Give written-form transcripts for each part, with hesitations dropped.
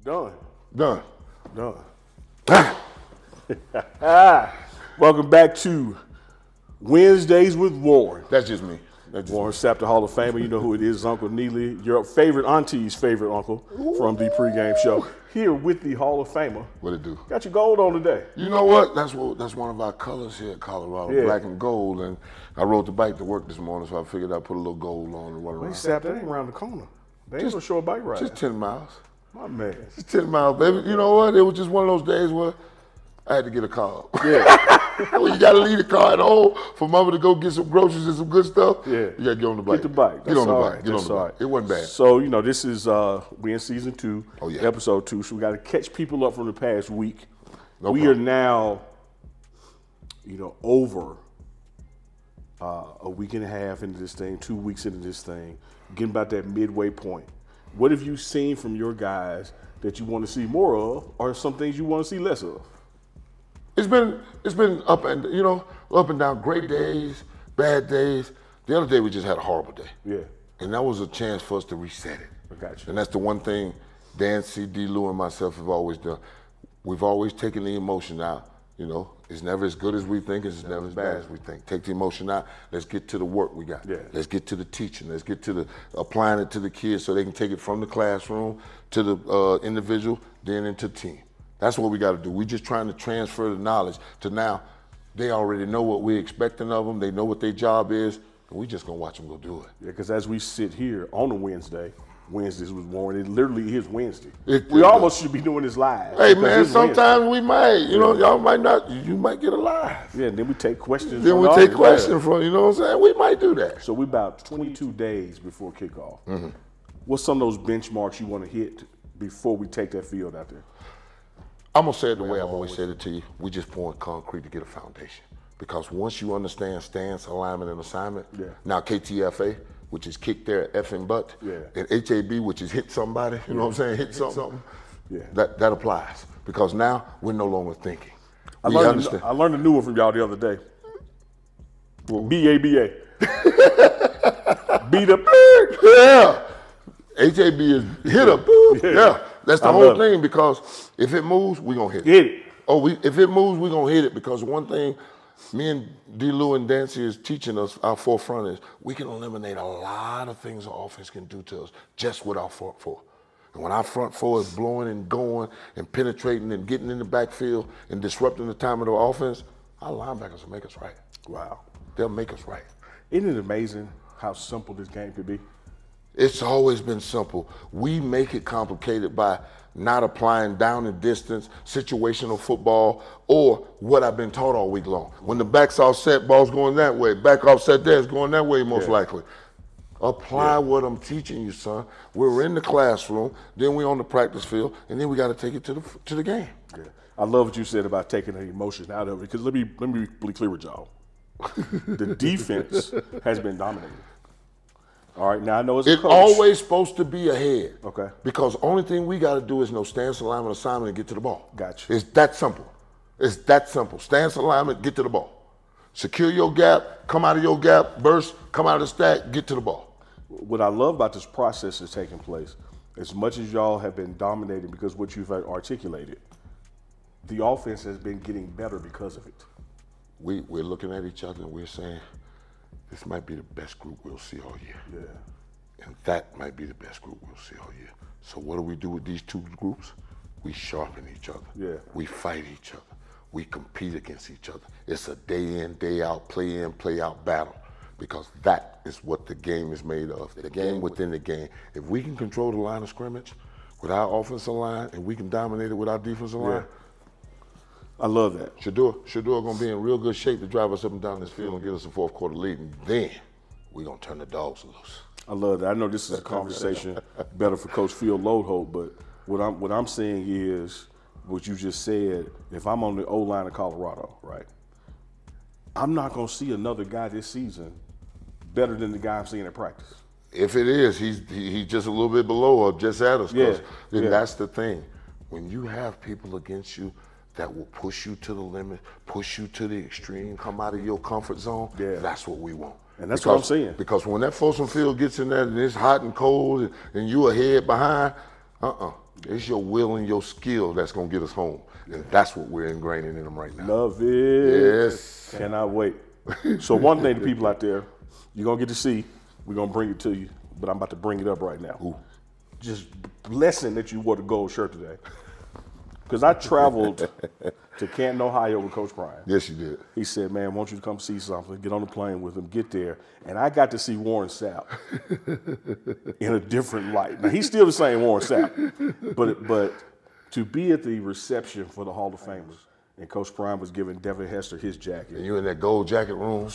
Done. Done. Done. Welcome back to Wednesdays with Warren. That's just me. Warren Sapp, the Hall of Famer. You know who it is, Uncle Neely, your favorite auntie's favorite uncle from the pregame show. Here with the Hall of Famer. What it do? Got your gold on today. You know what? That's one of our colors here at Colorado, black and gold. And I rode the bike to work this morning, so I figured I'd put a little gold on and run around. Sapp, that ain't around the corner. They ain't no short bike ride. Just 10 miles. My man. Just 10 miles, baby. You know what? It was just one of those days where I had to get a car. Yeah. Well, you got to leave the car at home for mama to go get some groceries and some good stuff. Yeah. You got to get on the bike. Get the bike. Get on the bike. Get on the bike. It wasn't bad. So, you know, this is, we in season 2, episode 2, so we got to catch people up from the past week. We are now, over a week and a half into this thing, 2 weeks into this thing, getting about that midway point. What have you seen from your guys that you want to see more of, or some things you want to see less of? It's been up and down, great days, bad days. The other day we just had a horrible day. Yeah. And that was a chance for us to reset it. I got you. And that's the one thing Dan, C, D, Lou, and myself have always done. We've always taken the emotion out. It's never as good as we think, it's never as bad as we think. Take the emotion out, let's get to the work we got. Yeah. Let's get to the teaching, let's get to the applying it to the kids so they can take it from the classroom to the individual, then into the team. That's what we got to do. We're just trying to transfer the knowledge to now. They already know what we're expecting of them. They know what their job is, and we're just going to watch them go do it. Yeah, because as we sit here on a Wednesdays with Warren, it literally is Wednesday. We almost should be doing this live. Hey, man, sometimes we might. Y'all might not. You might get a live. Yeah, and then we take questions. Then we take questions from, you know what I'm saying? We might do that. So we're about 22 days before kickoff. Mm-hmm. What's some of those benchmarks you want to hit before we take that field out there? I'm going to say it the way I've always said it to you. We just pouring concrete to get a foundation. Because once you understand stance, alignment, and assignment, now KTFA, which is kick their effing butt, and HAB, which is hit somebody, you know what I'm saying, hit something, that applies. Because now we're no longer thinking. I learned a new one from y'all the other day. BABA. Beat up. Yeah. HAB is hit up. Yeah. That's the whole thing, because if it moves, we're going to hit it. Hit it. If it moves, we're going to hit it, because one thing me and D. Lou and Dancy is teaching us, our forefront is, we can eliminate a lot of things the offense can do to us just with our front four. And when our front four is blowing and going and penetrating and getting in the backfield and disrupting the time of the offense, our linebackers will make us right. Wow. They'll make us right. Isn't it amazing how simple this game could be? It's always been simple. We make it complicated by not applying down and distance, situational football, or what I've been taught all week long. When the back's offset, ball's going that way. Back offset there, it's going that way most likely. Apply what I'm teaching you, son. We're in the classroom, then we're on the practice field, and then we got to take it to the game. Yeah. I love what you said about taking the emotions out of it, because let me be clear with y'all. The defense has been dominating. All right, now I know it's always supposed to be ahead. Okay. Because only thing we got to do is know stance, alignment, assignment, and get to the ball. Gotcha. It's that simple. It's that simple. Stance, alignment, get to the ball. Secure your gap, come out of your gap, burst, come out of the stack, get to the ball. What I love about this process that's taking place, as much as y'all have been dominating because what you've articulated, the offense has been getting better because of it. We're looking at each other and we're saying, this might be the best group we'll see all year. Yeah. And that might be the best group we'll see all year. So what do we do with these two groups? We sharpen each other. Yeah. We fight each other. We compete against each other. It's a day in, day out, play in, play out battle, because that is what the game is made of. The game within the game. If we can control the line of scrimmage with our offensive line and we can dominate it with our defensive line, I love that. Shador gonna be in real good shape to drive us up and down this field and get us a fourth quarter lead, and then we're gonna turn the dogs loose. I love that. I know this is a conversation better for Coach Phil Loadholt, but what I'm saying is what you just said. If I'm on the O-line of Colorado, right, I'm not gonna see another guy this season better than the guy I'm seeing at practice. If it is, he's just a little bit below or just at us. Then that's the thing. When you have people against you that will push you to the limit, push you to the extreme, come out of your comfort zone, that's what we want. And that's what I'm saying. Because when that Folsom Field gets in there and it's hot and cold and you ahead behind, It's your will and your skill that's going to get us home. And that's what we're ingraining in them right now. Love it. Yes. Cannot wait. So one thing, the people out there, you're going to get to see, we're going to bring it to you, but I'm about to bring it up right now. Ooh. Just blessing that you wore the gold shirt today. Because I traveled to Canton, Ohio with Coach Prime. Yes, you did. He said, man, I want you to come see something. Get on the plane with him, get there. And I got to see Warren Sapp in a different light. Now, he's still the same Warren Sapp. But to be at the reception for the Hall of Famers, and Coach Prime was giving Devin Hester his jacket. And you in that gold jacket room,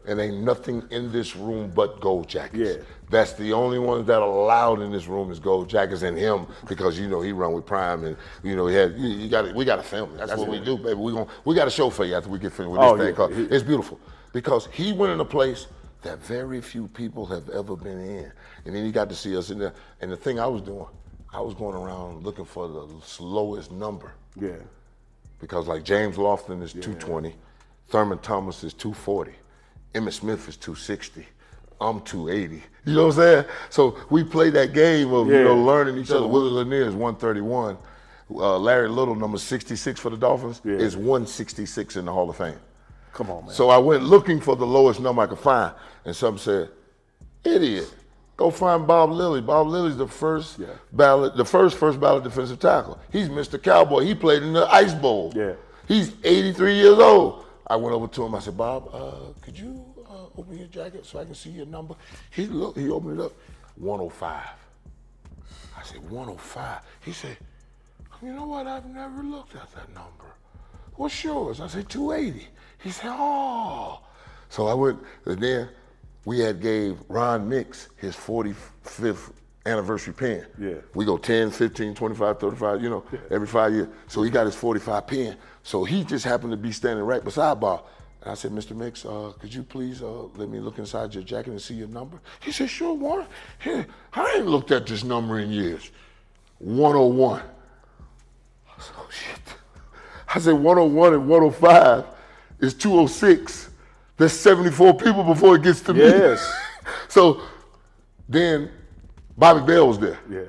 and ain't nothing in this room but gold jackets. Yeah. That's the only ones that are allowed in this room is gold jackets, and him, because you know he run with Prime, and you know we got to film it. That's what we do, baby. We got a show for you after we get finished with this thing. It's beautiful because he went in a place that very few people have ever been in, and then he got to see us in there. And the thing I was doing, I was going around looking for the slowest number. Yeah. Because like James Lofton is 220, Thurman Thomas is 240, Emmitt Smith is 260, I'm 280. You know what I'm saying? So we play that game of learning each other. Willie Lanier is 131. Larry Little, number 66 for the Dolphins, is 166 in the Hall of Fame. Come on, man. So I went looking for the lowest number I could find, and some said, idiot. Go find Bob Lilly. Bob Lilly's the first ballot defensive tackle. He's Mr. Cowboy. He played in the Ice Bowl. Yeah. He's 83 years old. I went over to him. I said, Bob, could you open your jacket so I can see your number? He looked. He opened it up. 105. I said, 105. He said, you know what? I've never looked at that number. What's yours? I said, 280. He said, oh. So I went, and then we had gave Ron Mix his 45th anniversary pin. Yeah. We go 10, 15, 25, 35, every 5 years. So he got his 45 pin. So he just happened to be standing right beside Bob. And I said, Mr. Mix, could you please let me look inside your jacket and see your number? He said, sure, Warren. Here, I ain't looked at this number in years. 101. I said, oh, shit. I said, 101 and 105 is 206. There's 74 people before it gets to me. Yes. So then Bobby Bell was there. Yeah.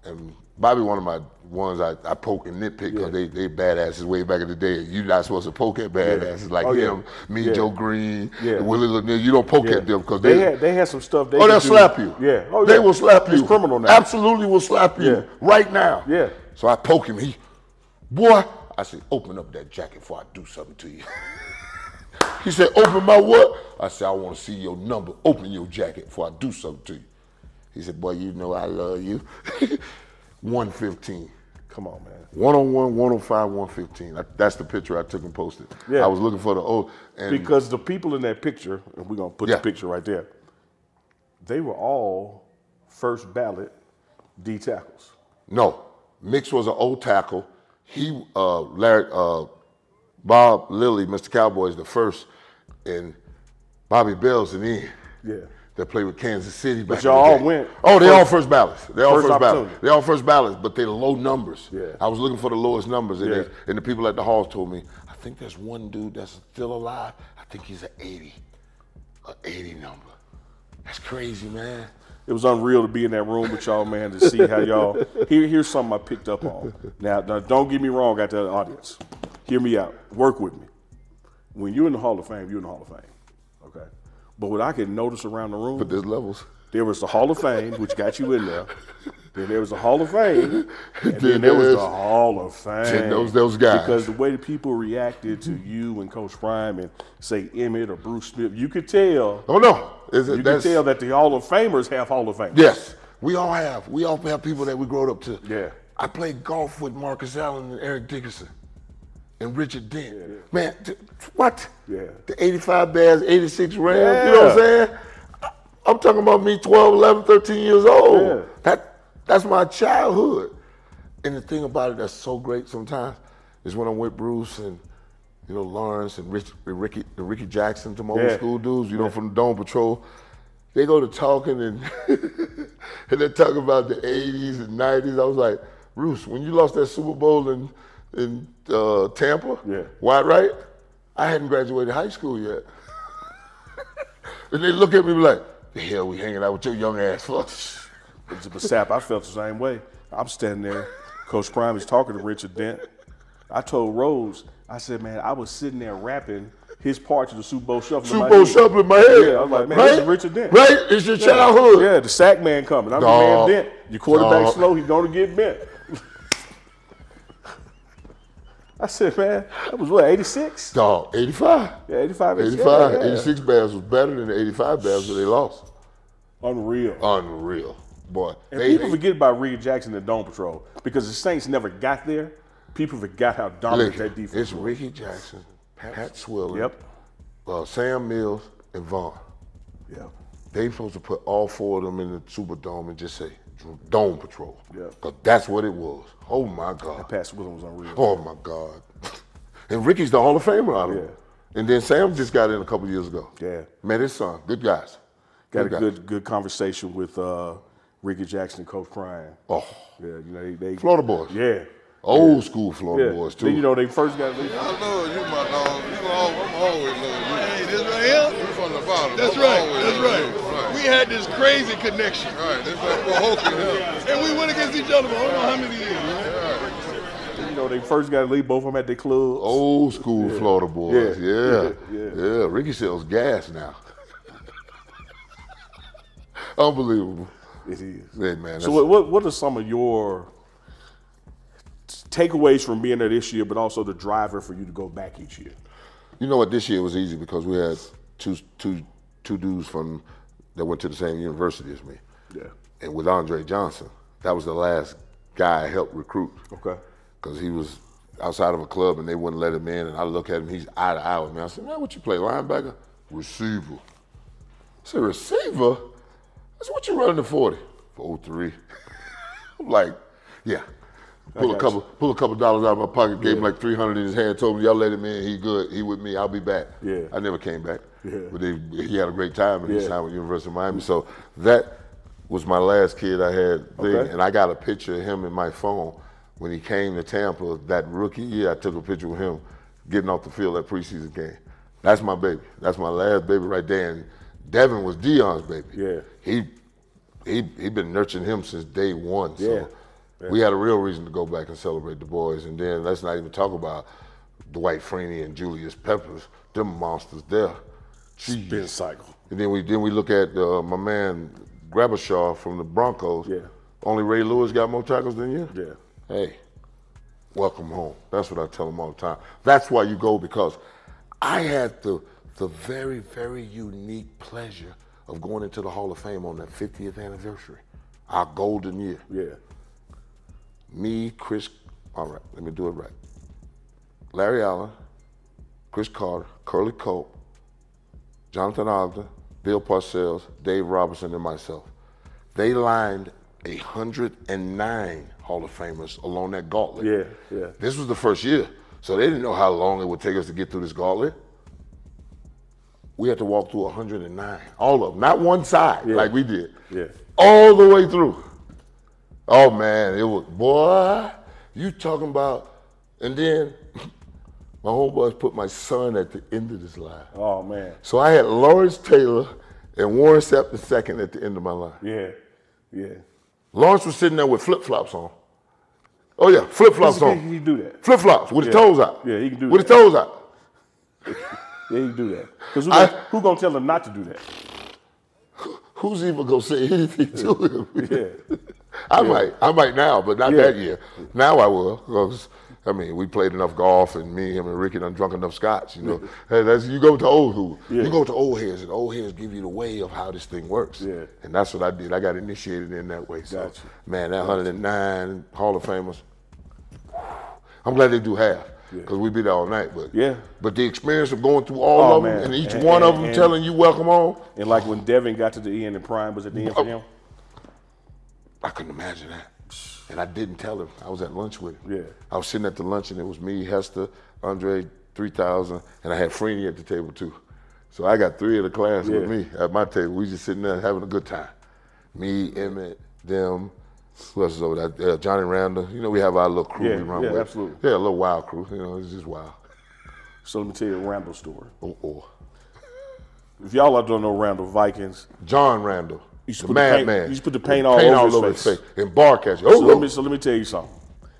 And Bobby, one of my ones I poke and nitpick because they badasses way back in the day. You're not supposed to poke at badasses like him, me, Joe Green, and Willie Lanier. You don't poke at them because they had some stuff. They'll slap you. Yeah. Oh, they will slap you. It's criminal now. Absolutely will slap you right now. Yeah. So I poke him. Boy, I said, open up that jacket before I do something to you. He said, open my what? I said, I want to see your number. Open your jacket before I do something to you. He said, boy, you know I love you. 115. Come on, man. 101, 105, 115. That's the picture I took and posted. Yeah. I was looking for the old. Because the people in that picture, and we're going to put the picture right there, they were all first ballot D tackles. No. Mix was an old tackle. He, Bob Lilly, Mr. Cowboy, is the first, and Bobby Bell's an end. Yeah. That played with Kansas City back in the day. But y'all all went. Oh, they all first ballots. They all first ballots. They all first ballots, but they're low numbers. Yeah. I was looking for the lowest numbers, and the people at the hall told me, I think there's one dude that's still alive. I think he's an 80 number. That's crazy, man. It was unreal to be in that room with y'all, man, to see how y'all. Here's something I picked up on. Now, don't get me wrong out there, audience. Hear me out. Work with me. When you're in the Hall of Fame, you're in the Hall of Fame. Okay? But what I could notice around the room. But there's levels. There was the Hall of Fame, which got you in there. Then there was the Hall of Fame. And then there was the Hall of Fame. Those guys. Because the way the people reacted to you and Coach Prime and, say, Emmett or Bruce Smith, you could tell. Oh, no. You could tell that the Hall of Famers have Hall of Famers. Yes. We all have. We all have people that we grew up to. Yeah. I played golf with Marcus Allen and Eric Dickerson and Richard Dent. Yeah. Man, what? Yeah. The 85 Bears, 86 Rams, you know what I'm saying? I'm talking about me 12, 11, 13 years old. Yeah. That's my childhood. And the thing about it that's so great sometimes is when I'm with Bruce and, Lawrence and Ricky Jackson, some old school dudes, from the Dome Patrol, they go to talking and they're talking about the 80s and 90s. I was like, Bruce, when you lost that Super Bowl in Tampa, White, right? I hadn't graduated high school yet. And they look at me like, the hell we hanging out with your young ass folks. But Sapp, I felt the same way. I'm standing there. Coach Prime is talking to Richard Dent. I told Rose, I said, man, I was sitting there rapping his part to the Super Bowl Shuffle. Super Bowl Shuffle in my head. Yeah, I was like, man, this is Richard Dent. Right? It's your childhood. Yeah, the sack man coming. I'm the man Dent. Your quarterback slow, he's going to get bent. I said, man, that was what, 86? Dog, 85. Yeah, 85. 85. 86 Bears was better than the 85 Bears, but they lost. Unreal. Unreal. Boy. And people forget about Reed Jackson and Dome Patrol because the Saints never got there. People forgot how dominant that defense was. It's Ricky Jackson, Pat Swilling, Sam Mills, and Vaughn. Yep. They supposed to put all four of them in the Superdome and just say, Dome Patrol. Yeah. Because that's what it was. Oh, my God. That Pat Swilling was unreal. Oh, my God. And Ricky's the Hall of Famer out of it. And then Sam just got in a couple years ago. Yeah. Met his son. Good guys. Got a good conversation with Ricky Jackson and Coach Prime. Oh. Yeah, you know, they Florida boys. Yeah. Old school Florida boys, too. Then, you know, they first got I love you, my dog. I'm always love you. Hey, this right here? You from the bottom. That's right. That's right. We had this crazy connection. Right. That's like Hokie here. And we went against each other for I don't know how many years. Right. You know, they first got to leave both of them at their clubs. Old school Florida boys. Yeah. Ricky sells gas now. Unbelievable. It is. Yeah, man. So what are some of your takeaways from being there this year, but also the driver for you to go back each year? You know what? This year was easy because we had two dudes that went to the same university as me. Yeah. And with Andre Johnson, that was the last guy I helped recruit. Okay. Because he was outside of a club and they wouldn't let him in. And I look at him, he's eye to eye with me. I said, man, what you play, linebacker? Receiver. I said, receiver? I said, what you running the 40? 4.3. I'm like, yeah. Pull a couple dollars out of my pocket, gave him like $300 in his hand, told him, y'all let him in, he good, he with me, I'll be back. Yeah. I never came back. Yeah. But he had a great time and he signed with University of Miami. So that was my last kid I had thing. Okay. And I got a picture of him in my phone when he came to Tampa that rookie year. I took a picture with him getting off the field that preseason game. That's my baby. That's my last baby right there. And Devin was Deion's baby. Yeah. He been nurturing him since day one. So Yeah. we had a real reason to go back and celebrate the boys. And then let's not even talk about Dwight Freeney and Julius Peppers. Them monsters there. Spin cycle. And then we look at my man Grabashaw from the Broncos. Yeah. Only Ray Lewis got more tackles than you? Yeah. Hey, welcome home. That's what I tell them all the time. That's why you go, because I had the very, very unique pleasure of going into the Hall of Fame on that 50th anniversary, our golden year. Yeah. Me, Chris, all right, let me do it right. Larry Allen, Chris Carter, Curly Culp, Jonathan Ogden, Bill Parcells, Dave Robertson, and myself. They lined 109 Hall of Famers along that gauntlet. Yeah, yeah. This was the first year, so they didn't know how long it would take us to get through this gauntlet. We had to walk through 109, all of them, not one side like we did. Yeah. All the way through. Oh man, it was, boy, you talking about, and then my homeboys put my son at the end of this line. Oh man. So I had Lawrence Taylor and Warren Sapp II at the end of my line. Yeah. Yeah. Lawrence was sitting there with flip-flops on. Oh yeah, flip-flops on. He can do that. Flip-flops with his toes out. Yeah, he can do with that. With his toes out. Yeah, he can do that. Because who gonna tell him not to do that? Who's even gonna say anything to him? Yeah. I might now, but not that year. Now I will, because I mean, we played enough golf, and me, him, and Ricky done drunk enough scotch. You know, hey, you go to old school. You go to old heads, and old heads give you the way of how this thing works. Yeah. And that's what I did. I got initiated in that way. So, Gotcha. man, that 109 Hall of Famers. I'm glad they do half, because we be there all night. But the experience of going through all of them, and each one of them telling you welcome home. And like when Devin got to the end and Prime was at the end for him. I couldn't imagine that. And I didn't tell him. I was at lunch with him. Yeah. I was sitting at the lunch, and it was me, Hester, Andre 3000, and I had Freeney at the table too. So I got three of the class with me at my table. We just sitting there having a good time. Me, Emmett, them, who else is over there? Johnny Randall. You know, we have our little crew we run with. Yeah, absolutely. Yeah, a little wild crew. You know, it's just wild. So let me tell you a Randall story. Oh. If y'all don't know Randall, Vikings. John Randall. used to The put the paint, madman. you used to put the paint all over his face. And bark at you. So let me tell you something.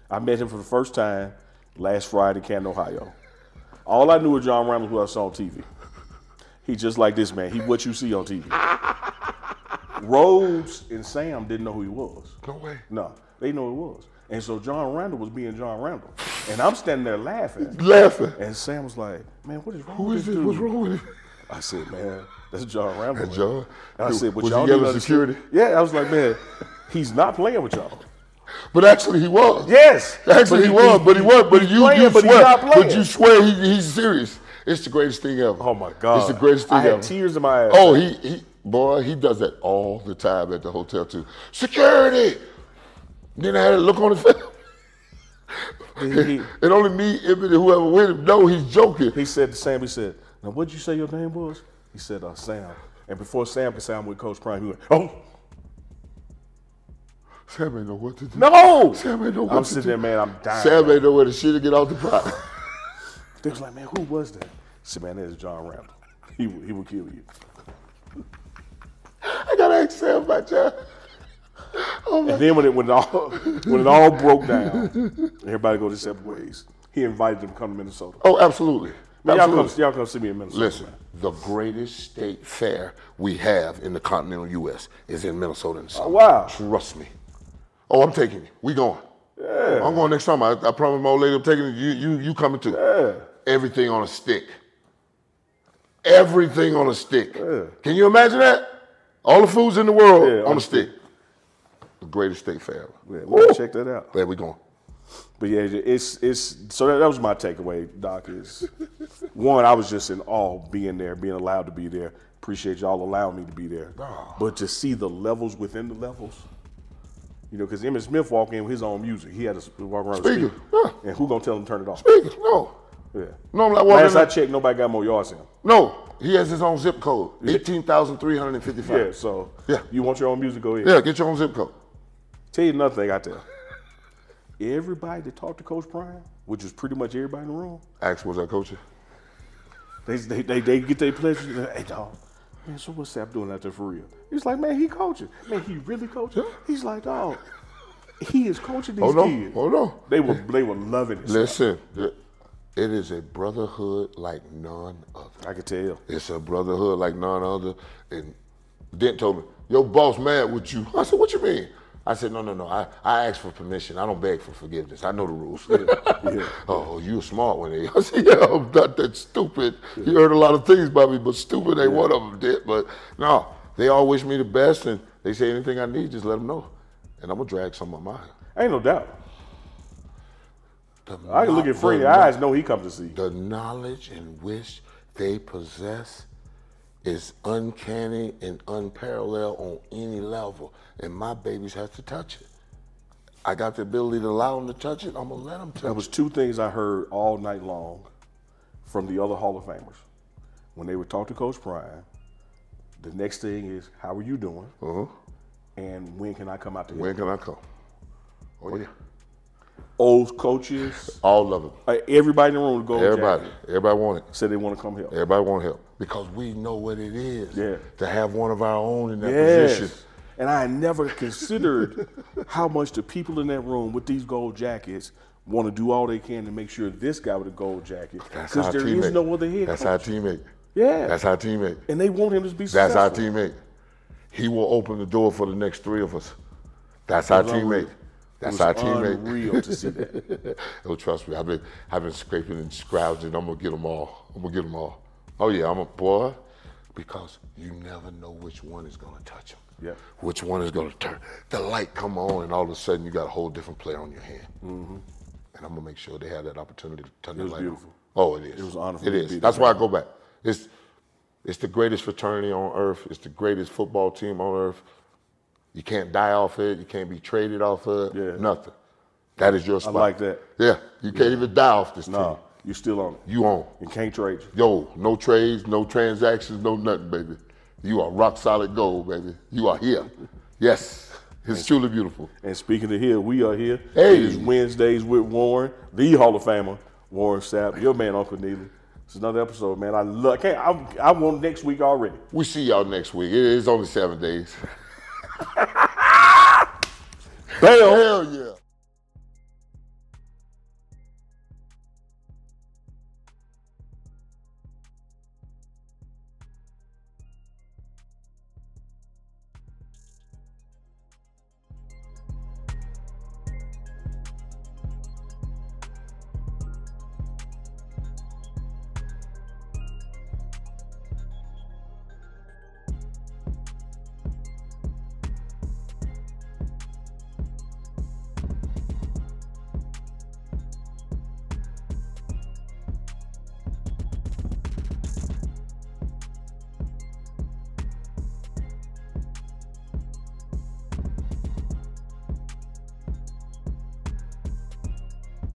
I met him for the first time last Friday in Canton, Ohio. All I knew of John Randall was what I saw on TV. He just like this, man. He what you see on TV. Rhodes and Sam didn't know who he was. No way. No, they didn't know who he was. And so John Randall was being John Randall. And I'm standing there laughing. And Sam was like, man, what is wrong with this dude? What's wrong with him? I said, man, that's John Randall. That's John. And I said, but was y'all he yelling security? Yeah, I was like, man, he's not playing with y'all. But actually he was. Yes. Actually he was, but you swear he's serious. It's the greatest thing ever. Oh my God. It's the greatest thing ever. I had tears in my eyes. Oh, he does that all the time at the hotel too. Security! Then I had a look on his face. And only me, Emmett, and whoever with him know he's joking. He said to Sam, he said, now what'd you say your name was? He said, Sam. And before Sam could say I'm with Coach Prime, he went, oh. Sam ain't know what to do. No! Sam ain't know what to do. I'm sitting there, man, I'm dying. Sam ain't know where to shit to get off the pot. They was like, man, who was that? I said, man, that is John Randall. He will kill you. I gotta ask Sam about John. Oh, and then when it all broke down, everybody go their separate ways. He invited them to come to Minnesota. Oh, absolutely. Man, y'all come see me in Minnesota. Listen, man. The greatest state fair we have in the continental U.S. is in Minnesota in the summer. Oh, wow. Trust me. Oh, I'm taking you. We going. Yeah. I'm going next summer. I promise my old lady I'm taking you. You coming too. Yeah. Everything on a stick. Everything on a stick. Yeah. Can you imagine that? All the foods in the world on a stick. The greatest state fair ever. Yeah, we'll check that out. There we going. But yeah, it's so that was my takeaway, Doc. Is one, I was just in awe being there, being allowed to be there. Appreciate y'all allowing me to be there. Oh. But to see the levels within the levels, you know, because Emmitt Smith walked in with his own music. He had to walk around with a speaker. Yeah. And who gonna tell him to turn it off? Speaker, no. Yeah. No, I'm like last I checked, nobody got more yards than him. No, he has his own zip code, 18,355. Yeah, so you want your own music, go ahead. Yeah, get your own zip code. Tell you another thing I tell. Everybody that talked to Coach Prime, which is pretty much everybody in the room. Ask, was I coaching? They get their pleasure. Hey, dog, man, so what's Sapp doing out there for real? He's like, man, he coaching. Man, he really coaching? He's like, dog, he is coaching these kids. Oh, no. They were loving it. Listen, it is a brotherhood like none other. I can tell. It's a brotherhood like none other. And Dent told me, your boss mad with you. I said, what you mean? I said, no. I asked for permission. I don't beg for forgiveness. I know the rules. Yeah. Oh, you a smart one. I said, yeah, I'm not that stupid. You heard a lot of things about me, but stupid ain't one of them, did. But no, they all wish me the best, and they say anything I need, just let them know. And I'm going to drag some of mine. Ain't no doubt. I can look at Freddie's eyes, know he comes to see. The knowledge and wish they possess is uncanny and unparalleled on any level. And my babies have to touch it. I got the ability to allow them to touch it. I'm going to let them touch it. There was two things I heard all night long from the other Hall of Famers. When they would talk to Coach Prime, the next thing is, how are you doing? And when can I come out to When can I come? Oh, yeah. Old coaches. All of them. Everybody in the room to go. Everybody want it. Said they want to come help. Everybody want help. Because we know what it is to have one of our own in that position. And I had never considered how much the people in that room with these gold jackets want to do all they can to make sure this guy with a gold jacket, because there is no other head That's coach. our teammate. Yeah. That's our teammate. And they want him to be That's successful. our teammate. He will open the door for the next three of us. That's our teammate. That's our teammate. Unreal to see that. Oh, trust me, I've been scraping and scrounging. I'm gonna get them all. Oh yeah, I'm a boy, because you never know which one is gonna touch them. Yeah. Which one is gonna turn? The light come on, and all of a sudden you got a whole different player on your hand. And I'm gonna make sure they have that opportunity to turn the light on. Beautiful. Oh, it is. It was an honor for It me to is. be That's there. why I go back. It's the greatest fraternity on earth. It's the greatest football team on earth. You can't die off it. You can't be traded off of it. Yeah. Nothing. That is your spot. I like that. Yeah. You can't even die off this team. No, you still on it. You own. You can't trade you. Yo, no trades, no transactions, no nothing, baby. You are rock solid gold, baby. You are here. Yes. It's truly beautiful. And speaking of here, we are here. Hey. It is Wednesdays with Warren, the Hall of Famer, Warren Sapp, your man, Uncle Neely. It's another episode, man. I want next week already. We see y'all next week. It is only 7 days. Bam. Hell yeah.